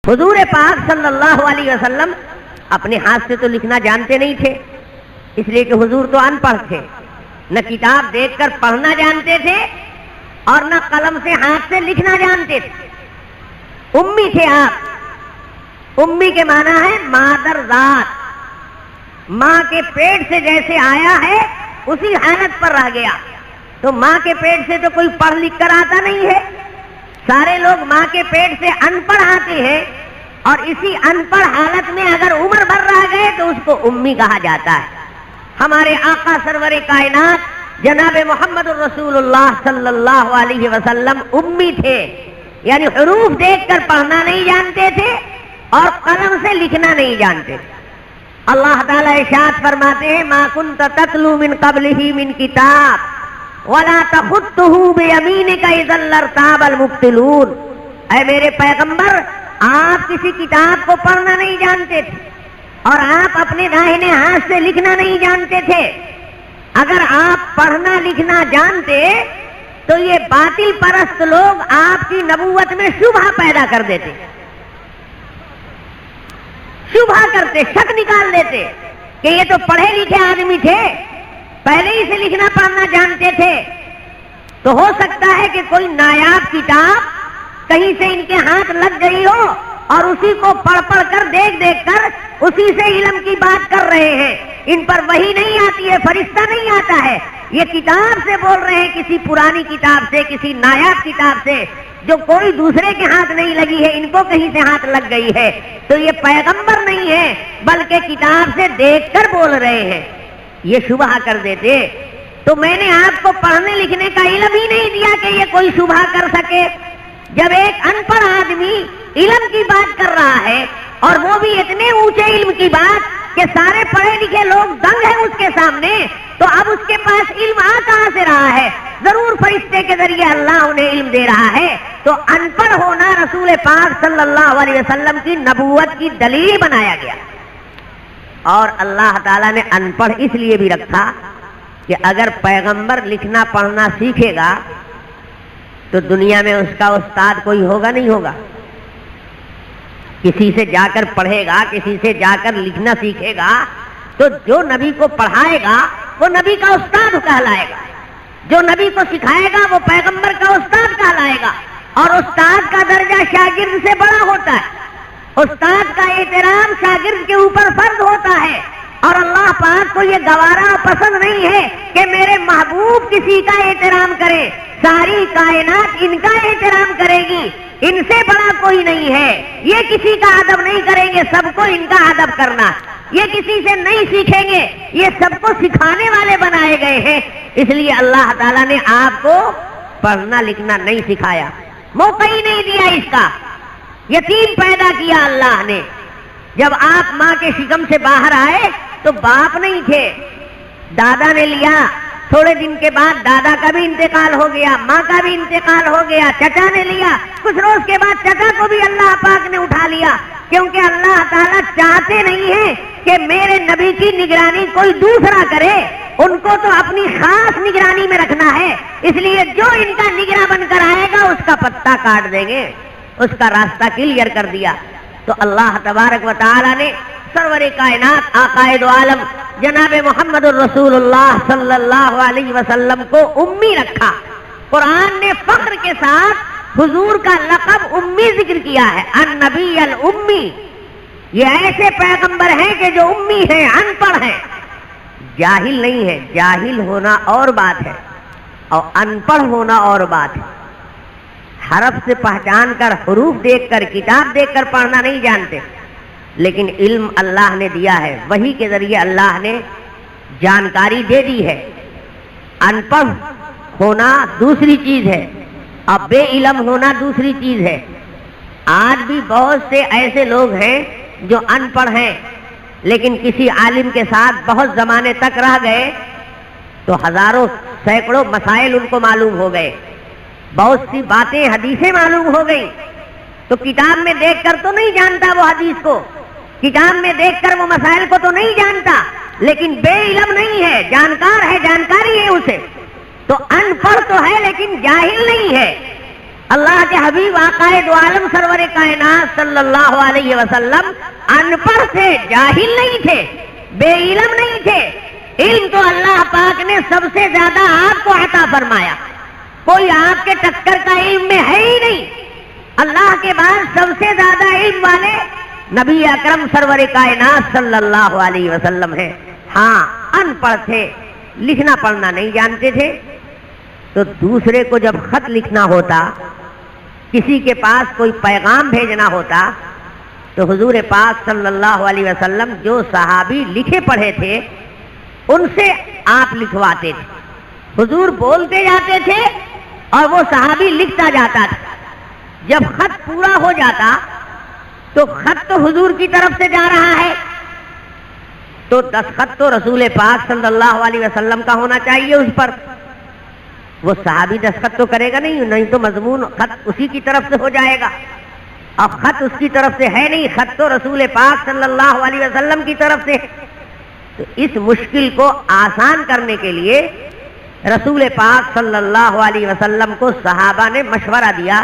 حضور پاک صلی اللہ علیہ وسلم اپنے ہاتھ سے تو لکھنا جانتے نہیں تھے، اس لیے کہ حضور تو ان پڑھ تھے، نہ کتاب دیکھ کر پڑھنا جانتے تھے اور نہ قلم سے ہاتھ سے لکھنا جانتے تھے، امی تھے آپ۔ امی کے معنی ہے مادر ذات، ماں کے پیٹ سے جیسے آیا ہے اسی حالت پر رہ گیا۔ تو ماں کے پیٹ سے تو کوئی پڑھ لکھ کر آتا نہیں ہے، سارے لوگ ماں کے پیٹ سے ان پڑھ آتے ہیں، اور اسی ان پڑھ حالت میں اگر عمر بھر رہ گئے تو اس کو امی کہا جاتا ہے۔ ہمارے آقا سرور کائنات جناب محمد الرسول اللہ صلی اللہ علیہ وسلم امی تھے، یعنی حروف دیکھ کر پڑھنا نہیں جانتے تھے اور قلم سے لکھنا نہیں جانتے تھے۔ اللہ تعالیٰ ارشاد فرماتے ہیں ما کنت تتلو من قبلہ من کتاب ولا تخطہ بیمینک اذا لارتاب المبطلون۔ اے میرے پیغمبر، آپ کسی کتاب کو پڑھنا نہیں جانتے تھے اور آپ اپنے داہنے ہاتھ سے لکھنا نہیں جانتے تھے۔ اگر آپ پڑھنا لکھنا جانتے تو یہ باطل پرست لوگ آپ کی نبوت میں شبہ پیدا کر دیتے، شبہ کرتے، شک نکال دیتے کہ یہ تو پڑھے لکھے آدمی تھے، پہلے ہی سے لکھنا پڑھنا جانتے تھے، تو ہو سکتا ہے کہ کوئی نایاب کتاب کہیں سے ان کے ہاتھ لگ گئی ہو اور اسی کو پڑھ پڑھ کر دیکھ دیکھ کر اسی سے علم کی بات کر رہے ہیں۔ ان پر وحی نہیں آتی ہے، فرشتہ نہیں آتا ہے، یہ کتاب سے بول رہے ہیں، کسی پرانی کتاب سے، کسی نایاب کتاب سے جو کوئی دوسرے کے ہاتھ نہیں لگی ہے، ان کو کہیں سے ہاتھ لگ گئی ہے، تو یہ پیغمبر نہیں ہے بلکہ کتاب سے دیکھ کر بول رہے ہیں، یہ شبہ کر دیتے۔ تو میں نے آپ کو پڑھنے لکھنے کا علم ہی نہیں دیا کہ یہ کوئی شبہ کر سکے۔ جب ایک ان پڑھ آدمی علم کی بات کر رہا ہے اور وہ بھی اتنے اونچے علم کی بات کہ سارے پڑھے لکھے لوگ دنگ ہیں اس کے سامنے، تو اب اس کے پاس علم آ کہاں سے رہا ہے؟ ضرور فرشتے کے ذریعے اللہ انہیں علم دے رہا ہے۔ تو ان پڑھ ہونا رسول پاک صلی اللہ علیہ وسلم کی نبوت کی دلیل بنایا گیا، اور اللہ تعالیٰ نے ان پڑھ اس لیے بھی رکھا کہ اگر پیغمبر لکھنا پڑھنا سیکھے گا تو دنیا میں اس کا استاد کوئی ہوگا نہیں ہوگا، کسی سے جا کر پڑھے گا، کسی سے جا کر لکھنا سیکھے گا، تو جو نبی کو پڑھائے گا وہ نبی کا استاد کہلائے گا، جو نبی کو سکھائے گا وہ پیغمبر کا استاد کہلائے گا، اور استاد کا درجہ شاگرد سے بڑا ہوتا ہے، استاد کا احترام شاگرد کے اوپر فرض ہوتا ہے، اور اللہ پاک کو یہ گوارا پسند نہیں ہے کہ میرے محبوب کسی کا احترام کرے، ساری کائنات ان کا احترام کرے گی، ان سے بڑا کوئی نہیں ہے، یہ کسی کا ادب نہیں کریں گے، سب کو ان کا ادب کرنا، یہ کسی سے نہیں سیکھیں گے، یہ سب کو سکھانے والے بنائے گئے ہیں۔ اس لیے اللہ تعالیٰ نے آپ کو پڑھنا لکھنا نہیں سکھایا، موقع ہی نہیں دیا اس کا۔ یتیم پیدا کیا اللہ نے، جب آپ ماں کے شکم سے باہر آئے تو باپ نہیں تھے، دادا نے لیا، تھوڑے دن کے بعد دادا کا بھی انتقال ہو گیا، ماں کا بھی انتقال ہو گیا، چچا نے لیا، کچھ روز کے بعد چچا کو بھی اللہ پاک نے اٹھا لیا، کیونکہ اللہ تعالیٰ چاہتے نہیں ہیں کہ میرے نبی کی نگرانی کوئی دوسرا کرے، ان کو تو اپنی خاص نگرانی میں رکھنا ہے، اس لیے جو ان کا نگراں بن کر آئے گا اس کا پتہ کاٹ دیں گے، اس کا راستہ کلیئر کر دیا۔ تو اللہ تبارک و تعالیٰ نے سرور کائنات آقائد عالم جناب محمد الرسول اللہ صلی اللہ علیہ وسلم کو امی رکھا۔ قرآن نے فخر کے ساتھ حضور کا لقب امی ذکر کیا ہے، النبی الامی، یہ ایسے پیغمبر ہیں کہ جو امی ہیں، ان پڑھ ہیں، جاہل نہیں ہے، جاہل ہونا اور بات ہے اور ان پڑھ ہونا اور بات ہے۔ حرف سے پہچان کر، حروف دیکھ کر، کتاب دیکھ کر پڑھنا نہیں جانتے، لیکن علم اللہ نے دیا ہے، وحی کے ذریعے اللہ نے جانکاری دے دی ہے۔ ان پڑھ ہونا دوسری چیز ہے اور بے علم ہونا دوسری چیز ہے۔ آج بھی بہت سے ایسے لوگ ہیں جو ان پڑھ ہیں لیکن کسی عالم کے ساتھ بہت زمانے تک رہ گئے تو ہزاروں سینکڑوں مسائل ان کو معلوم ہو گئے، بہت سی باتیں حدیثیں معلوم ہو گئی، تو کتاب میں دیکھ کر تو نہیں جانتا وہ حدیث کو، کتاب میں دیکھ کر وہ مسائل کو تو نہیں جانتا، لیکن بے علم نہیں ہے، جانکار ہے، جانکاری ہے اسے، تو ان پڑھ تو ہے لیکن جاہل نہیں ہے۔ اللہ کے حبیب آقا دو عالم سرور کائنات صلی اللہ علیہ وسلم ان پڑھ تھے، جاہل نہیں تھے، بے علم نہیں تھے. علم تو اللہ پاک نے سب سے زیادہ آپ کو عطا فرمایا، کوئی آپ کے ٹکر کا علم میں ہے ہی نہیں. اللہ کے بعد سب سے زیادہ علم والے نبی اکرم سرور کائنات صلی اللہ علیہ وسلم ہیں. ہاں ان پڑھ تھے، لکھنا پڑھنا نہیں جانتے تھے، تو دوسرے کو جب خط لکھنا ہوتا، کسی کے پاس کوئی پیغام بھیجنا ہوتا، تو حضور پاک صلی اللہ علیہ وسلم جو صحابی لکھے پڑھے تھے ان سے آپ لکھواتے تھے. حضور بولتے جاتے تھے اور وہ صحابی لکھتا جاتا تھا. جب خط پورا ہو جاتا تو خط تو حضور کی طرف سے جا رہا ہے، تو دستخط تو رسول پاک صلی اللہ علیہ وسلم کا ہونا چاہیے اس پر. وہ صحابی دستخط تو کرے گا نہیں تو مضمون خط اسی کی طرف سے ہو جائے گا. اب خط اس کی طرف سے ہے نہیں، خط تو رسول پاک صلی اللہ علیہ وسلم کی طرف سے. تو اس مشکل کو آسان کرنے کے لیے رسول پاک صلی اللہ علیہ وسلم کو صحابہ نے مشورہ دیا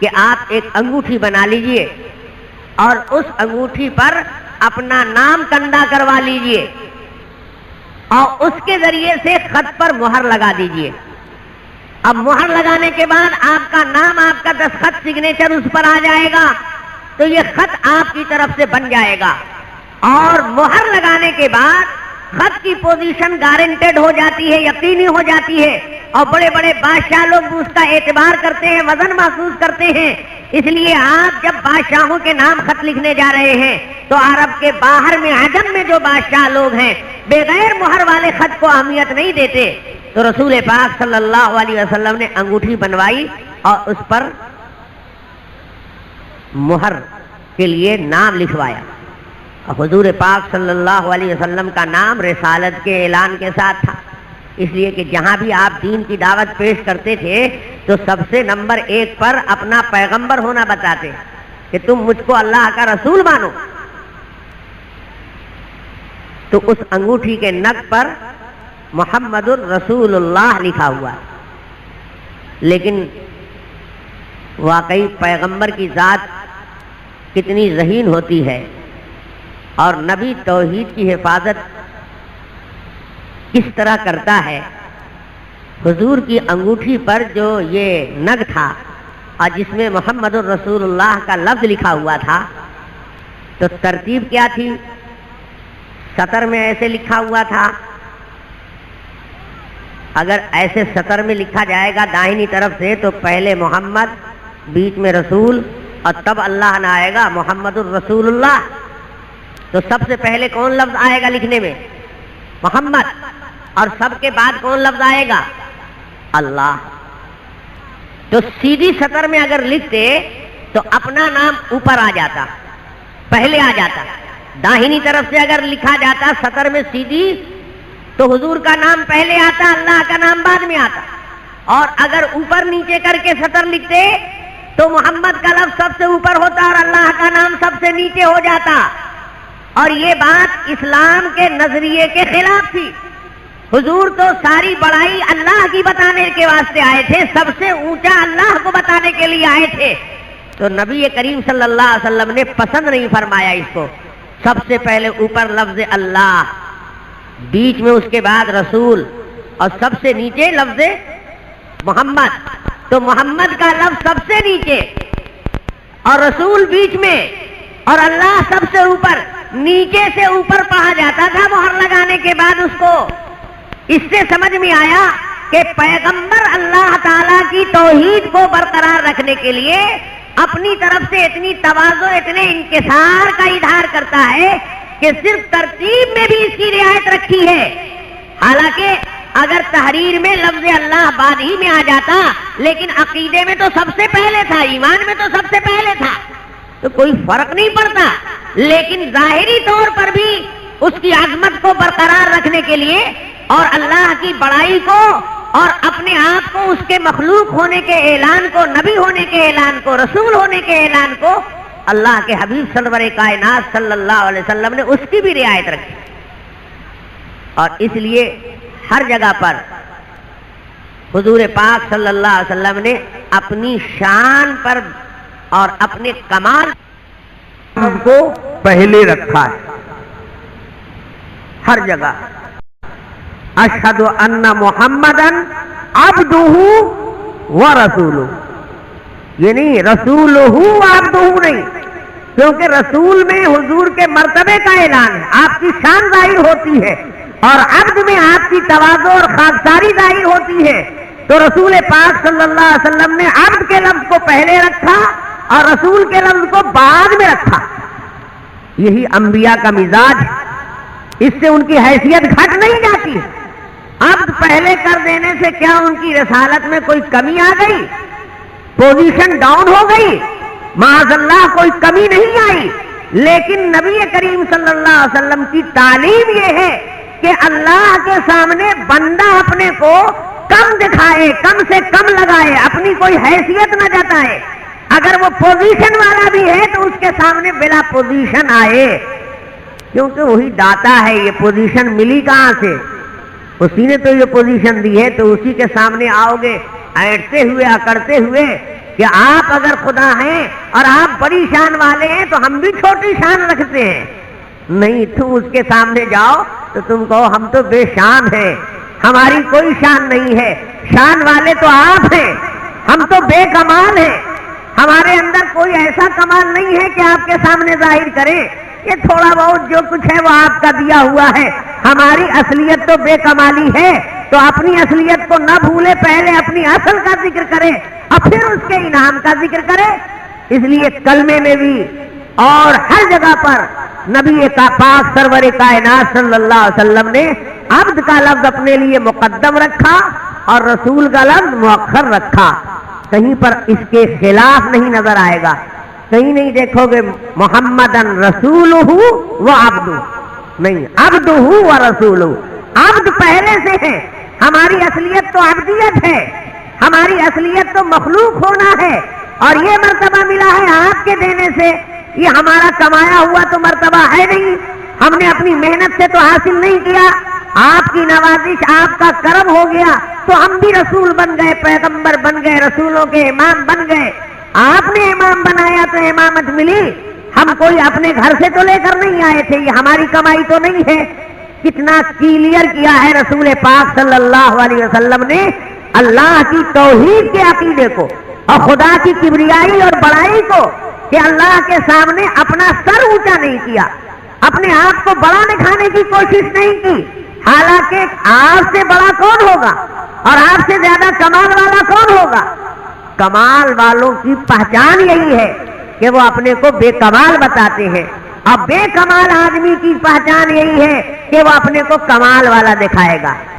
کہ آپ ایک انگوٹھی بنا لیجئے اور اس انگوٹھی پر اپنا نام کندہ کروا لیجئے اور اس کے ذریعے سے خط پر مہر لگا دیجئے. اب مہر لگانے کے بعد آپ کا نام، آپ کا دستخط، سگنیچر اس پر آ جائے گا، تو یہ خط آپ کی طرف سے بن جائے گا. اور مہر لگانے کے بعد خط کی پوزیشن گارنٹیڈ ہو جاتی ہے، یقینی ہو جاتی ہے، اور بڑے بڑے بادشاہ لوگ بھی اس کا اعتبار کرتے ہیں، وزن محسوس کرتے ہیں. اس لیے آپ جب بادشاہوں کے نام خط لکھنے جا رہے ہیں تو عرب کے باہر میں، عجم میں جو بادشاہ لوگ ہیں بغیر مہر والے خط کو اہمیت نہیں دیتے. تو رسول پاک صلی اللہ علیہ وسلم نے انگوٹھی بنوائی اور اس پر مہر کے لیے نام لکھوایا. حضور پاک صلی اللہ علیہ وسلم کا نام رسالت کے اعلان کے ساتھ تھا، اس لیے کہ جہاں بھی آپ دین کی دعوت پیش کرتے تھے تو سب سے نمبر 1 پر اپنا پیغمبر ہونا بتاتے کہ تم مجھ کو اللہ کا رسول مانو. تو اس انگوٹھی کے نگ پر محمد الرسول اللہ لکھا ہوا، لیکن واقعی پیغمبر کی ذات کتنی ذہین ہوتی ہے اور نبی توحید کی حفاظت کس طرح کرتا ہے. حضور کی انگوٹھی پر جو یہ نگ تھا اور جس میں محمد الرسول اللہ کا لفظ لکھا ہوا تھا، تو ترتیب کیا تھی؟ سطر میں ایسے لکھا ہوا تھا. اگر ایسے سطر میں لکھا جائے گا داہنی طرف سے تو پہلے محمد، بیچ میں رسول اور تب اللہ نہ آئے گا محمد الرسول اللہ. تو سب سے پہلے کون لفظ آئے گا لکھنے میں؟ محمد. اور سب کے بعد کون لفظ آئے گا؟ اللہ. تو سیدھی سطر میں اگر لکھتے تو اپنا نام اوپر آ جاتا، پہلے آ جاتا. داہنی طرف سے اگر لکھا جاتا سطر میں سیدھی تو حضور کا نام پہلے آتا، اللہ کا نام بعد میں آتا. اور اگر اوپر نیچے کر کے سطر لکھتے تو محمد کا لفظ سب سے اوپر ہوتا اور اللہ کا نام سب سے نیچے ہو جاتا. اور یہ بات اسلام کے نظریے کے خلاف تھی. حضور تو ساری بڑائی اللہ کی بتانے کے واسطے آئے تھے، سب سے اونچا اللہ کو بتانے کے لیے آئے تھے. تو نبی کریم صلی اللہ علیہ وسلم نے پسند نہیں فرمایا اس کو. سب سے پہلے اوپر لفظ اللہ، بیچ میں اس کے بعد رسول اور سب سے نیچے لفظ محمد. تو محمد کا لفظ سب سے نیچے اور رسول بیچ میں اور اللہ سب سے اوپر. نیچے سے اوپر پڑھا جاتا تھا مہر لگانے کے بعد اس کو. اس سے سمجھ میں آیا کہ پیغمبر اللہ تعالیٰ کی توحید کو برقرار رکھنے کے لیے اپنی طرف سے اتنی تواضع، اتنے انکسار کا اظہار کرتا ہے کہ صرف ترتیب میں بھی اس کی رعایت رکھی ہے. حالانکہ اگر تحریر میں لفظ اللہ بعد ہی میں آ جاتا، لیکن عقیدے میں تو سب سے پہلے تھا، ایمان میں تو سب سے پہلے تھا، تو کوئی فرق نہیں پڑتا. لیکن ظاہری طور پر بھی اس کی عظمت کو برقرار رکھنے کے لیے اور اللہ کی بڑائی کو اور اپنے آپ کو اس کے مخلوق ہونے کے اعلان کو، نبی ہونے کے اعلان کو، رسول ہونے کے اعلان کو اللہ کے حبیب سرور کائنات صلی اللہ علیہ وسلم نے اس کی بھی رعایت رکھی. اور اس لیے ہر جگہ پر حضور پاک صلی اللہ علیہ وسلم نے اپنی شان پر اور اپنے کمال کو پہلے رکھا ہے ہر جگہ. اشہد ان محمدن عبدہ ورسولہ، یہ نہیں رسولہ عبدہ نہیں، کیونکہ رسول میں حضور کے مرتبے کا اعلان ہے، آپ کی شان ظاہر ہوتی ہے، اور عبد میں آپ کی تواضع اور خاکساری ظاہر ہوتی ہے. تو رسول پاک صلی اللہ علیہ وسلم نے عبد کے لفظ کو پہلے رکھا اور رسول کے لفظ کو بعد میں رکھا. یہی انبیاء کا مزاج ہے، اس سے ان کی حیثیت گھٹ نہیں جاتی. عبد پہلے کر دینے سے کیا ان کی رسالت میں کوئی کمی آ گئی؟ پوزیشن ڈاؤن ہو گئی؟ معاذ اللہ کوئی کمی نہیں آئی. لیکن نبی کریم صلی اللہ علیہ وسلم کی تعلیم یہ ہے کہ اللہ کے سامنے بندہ اپنے کو کم دکھائے، کم سے کم لگائے، اپنی کوئی حیثیت نہ جتائے. اگر وہ پوزیشن والا بھی ہے تو اس کے سامنے بلا پوزیشن آئے، کیونکہ وہی داتا ہے. یہ پوزیشن ملی کہاں سے؟ اسی نے تو یہ پوزیشن دی ہے. تو اسی کے سامنے آؤ گے ایٹتے ہوئے، اکڑتے ہوئے کہ آپ اگر خدا ہیں اور آپ بڑی شان والے ہیں تو ہم بھی چھوٹی شان رکھتے ہیں. نہیں، تم اس کے سامنے جاؤ تو تم کہو ہم تو بے شان ہیں، ہماری کوئی شان نہیں ہے، شان والے تو آپ ہیں، ہم تو بے کمال ہیں، ہمارے اندر کوئی ایسا کمال نہیں ہے کہ آپ کے سامنے ظاہر کریں. یہ تھوڑا بہت جو کچھ ہے وہ آپ کا دیا ہوا ہے، ہماری اصلیت تو بے کمالی ہے. تو اپنی اصلیت کو نہ بھولے، پہلے اپنی اصل کا ذکر کرے اور پھر اس کے انعام کا ذکر کرے. اس لیے کلمے میں بھی اور ہر جگہ پر نبی کا پاک سرور کائنات صلی اللہ علیہ وسلم نے عبد کا لفظ اپنے لیے مقدم رکھا اور رسول کا لفظ مؤخر رکھا. کہیں پر اس کے خلاف نہیں نظر آئے گا. کہیں نہیں دیکھو گے محمدن رسولہ و عبدہ، نہیں، عبدہ و رسولہ. عبد پہلے سے ہے، ہماری اصلیت تو عبدیت ہے، ہماری اصلیت تو مخلوق ہونا ہے، اور یہ مرتبہ ملا ہے آپ کے دینے سے. یہ ہمارا کمایا ہوا تو مرتبہ ہے نہیں، ہم نے اپنی محنت سے تو حاصل نہیں کیا، آپ کی نوازش، آپ کا کرم ہو گیا تو ہم بھی رسول بن گئے، پیغمبر بن گئے، رسولوں کے امام بن گئے. آپ نے امام بنایا تو امامت ملی. ہم کوئی اپنے گھر سے تو لے کر نہیں آئے تھے، یہ ہماری کمائی تو نہیں ہے. کتنا کلیئر کیا ہے رسول پاک صلی اللہ علیہ وسلم نے اللہ کی توحید کے عقیدے کو اور خدا کی کبریائی اور بڑائی کو، کہ اللہ کے سامنے اپنا سر اونچا نہیں کیا، اپنے آپ کو بڑا دکھانے کی کوشش نہیں کی. حالانکہ آپ سے بڑا کون ہوگا اور آپ سے زیادہ کمال والا کون ہوگا؟ کمال والوں کی پہچان یہی ہے کہ وہ اپنے کو بے کمال بتاتے ہیں، اور بے کمال آدمی کی پہچان یہی ہے کہ وہ اپنے کو کمال والا دکھائے گا.